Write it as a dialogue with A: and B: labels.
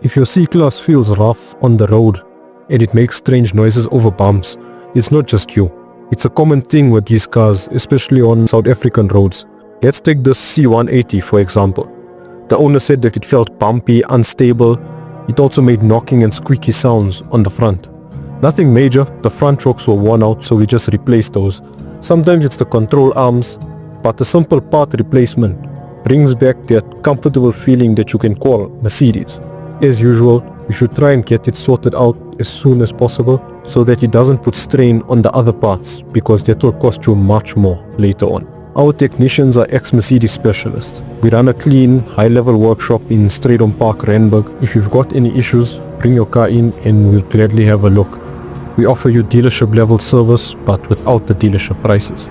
A: If your C-Class feels rough on the road and it makes strange noises over bumps, it's not just you. It's a common thing with these cars, especially on South African roads. Let's take the C180 for example. The owner said that it felt bumpy, unstable. It also made knocking and squeaky sounds on the front. Nothing major, the front shocks were worn out, so we just replaced those. Sometimes it's the control arms, but a simple part replacement brings back that comfortable feeling that you can call Mercedes. As usual, you should try and get it sorted out as soon as possible so that it doesn't put strain on the other parts, because that will cost you much more later on. Our technicians are ex-Mercedes specialists. We run a clean, high-level workshop in Straydom Park, Randburg. If you've got any issues, bring your car in and we'll gladly have a look. We offer you dealership level service but without the dealership prices.